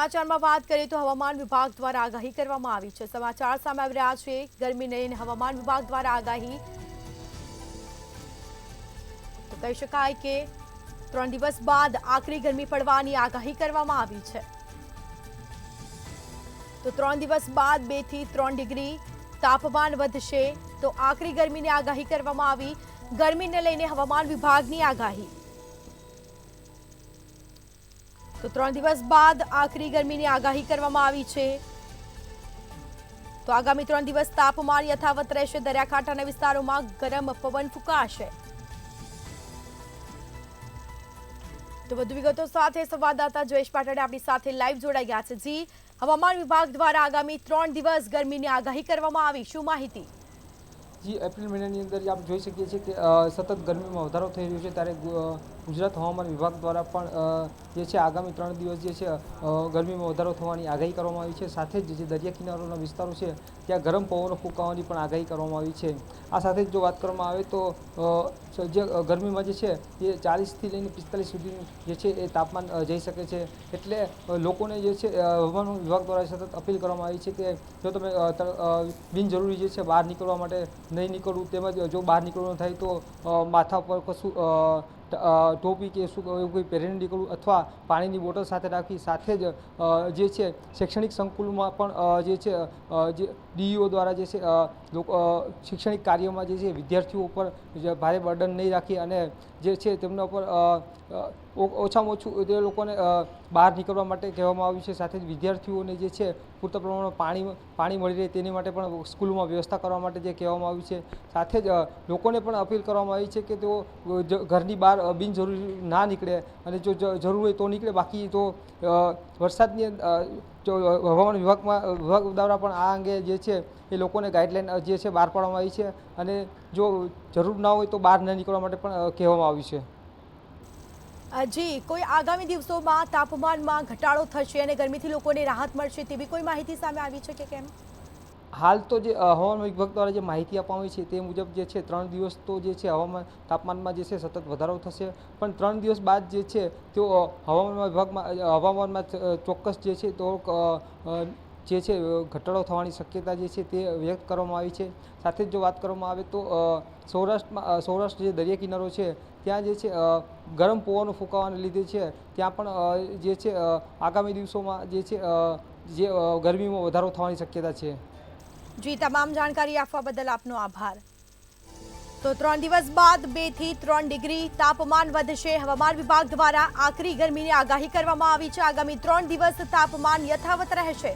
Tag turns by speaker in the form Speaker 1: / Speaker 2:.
Speaker 1: સમાચારમાં વાત કરીએ તો હવામાન વિભાગ દ્વારા આગાહી કરવામાં આવી છે। સમાચાર સામે આવી રહ્યા છે ગરમીને લઈને હવામાન વિભાગ દ્વારા આગાહી। તો કહી શકાય કે 3 દિવસ બાદ આકરી ગરમી પડવાની આગાહી કરવામાં આવી છે। તો 3 દિવસ બાદ 2 થી 3 ડિગ્રી તાપમાન વધશે। તો આકરી ગરમીની આગાહી કરવામાં આવી। ગરમીને લઈને હવામાન વિભાગની આગાહી। તો 3 દિવસ બાદ આકરી ગરમીની આગાહી કરવામાં આવી છે। તો આગામી 3 દિવસ તાપમાન યથાવત રહેશે। દરિયાકાંઠાના વિસ્તારોમાં ગરમ પવન ફૂંકાશે। તો વધુ વિગતો સાથે સંવાદદાતા જયેશ પાટડે આપણી સાથે લાઈવ જોડાઈ ગયા છે। જી, હવામાન વિભાગ દ્વારા આગામી 3 દિવસ ગરમીની આગાહી કરવામાં આવી, શું માહિતી?
Speaker 2: जी एप्रिल महीने अंदर आप જોઈ શકીએ છીએ કે સતત ગરમીમાં વધારો થઈ રહ્યો છે। ત્યારે ગુજરાત હવામાન વિભાગ દ્વારા પણ જે છે આગામી 3 દિવસ જે છે ગરમીમાં વધારો થવાની આગાહી કરવામાં આવી છે। સાથે જ જે દરિયા કિનારાના વિસ્તારો છે ત્યાં ગરમ પવનો ફૂંકાવાની પણ આગાહી કરવામાં આવી છે। આ સાથે જ જો વાત કરવામાં આવે તો જે ગરમીમાં જે છે એ 40થી લઈને 45 સુધી જે છે એ તાપમાન જઈ શકે છે। એટલે લોકોને જે છે હવામાન વિભાગ દ્વારા સતત અપીલ કરવામાં આવી છે કે જો તમે બિનજરૂરી જે છે બહાર નીકળવા માટે નહીં નીકળવું, તેમજ જો બહાર નીકળવાનું થાય તો માથા પર કશું ટોપી કે શું એવું કંઈ પહેરીને નીકળવું અથવા પાણીની બોટલ સાથે રાખવી। સાથે જ જે છે શૈક્ષણિક સંકુલમાં પણ જે છે જે ડીઈઓ દ્વારા જે છે શૈક્ષણિક કાર્યમાં જે છે વિદ્યાર્થીઓ ઉપર ભારે બર્ડન નહીં રાખી અને જે છે તેમના ઉપર ઓછામાં ઓછું તે લોકોને બહાર નીકળવા માટે કહેવામાં આવ્યું છે। સાથે જ વિદ્યાર્થીઓને જે છે પૂરતા પ્રમાણમાં પાણી મળી રહે તેની માટે પણ સ્કૂલમાં વ્યવસ્થા કરવા માટે જે કહેવામાં આવ્યું છે। સાથે જ લોકોને પણ અપીલ કરવામાં આવી છે કે તેઓ ઘરની બહાર બિનજરૂરી ના નીકળે અને જો જરૂર હોય તો નીકળે, બાકી તો વરસાદની હવામાન વિભાગ દ્વારા પણ આ અંગે જે છે એ લોકોને ગાઈડલાઈન જે છે બહાર પાડવામાં આવી છે અને જો જરૂર ના હોય તો બહાર ન નીકળવા માટે પણ કહેવામાં આવ્યું છે।
Speaker 1: જી, કોઈ આગામી દિવસોમાં તાપમાનમાં ઘટાડો થશે અને ગરમીથી લોકોને રાહત મળશે તેવી કોઈ માહિતી સામે આવી છે કે કેમ?
Speaker 2: હાલ તો જે હવામાન વિભાગ દ્વારા જે માહિતી આપવામાં આવી છે તે મુજબ જે છે 3 દિવસ તો જે છે તાપમાનમાં જે છે સતત વધારો થશે, પણ 3 દિવસ બાદ જે છે તેઓ હવામાનમાં ચોક્કસ જે છે તો જે છે ઘટાડો થવાની શક્યતા જે છે તે વ્યક્ત કરવામાં આવી છે। સાથે જ જો વાત કરવામાં આવે તો સૌરાષ્ટ્ર જે દરિયા કિનારો છે ત્યાં જે છે ગરમ પવનો ફૂંકાવાને લીધે છે ત્યાં પણ જે છે આગામી દિવસોમાં જે છે જે ગરમીમાં વધારો થવાની શક્યતા છે।
Speaker 1: જી, તમામ જાણકારી આપવા બદલ આપનો આભાર। તો 3 દિવસ બાદ 2 થી 3 ડિગ્રી તાપમાન વધશે। હવામાન વિભાગ દ્વારા આકરી ગરમીની આગાહી કરવામાં આવી છે। આગામી 3 દિવસ તાપમાન યથાવત રહેશે।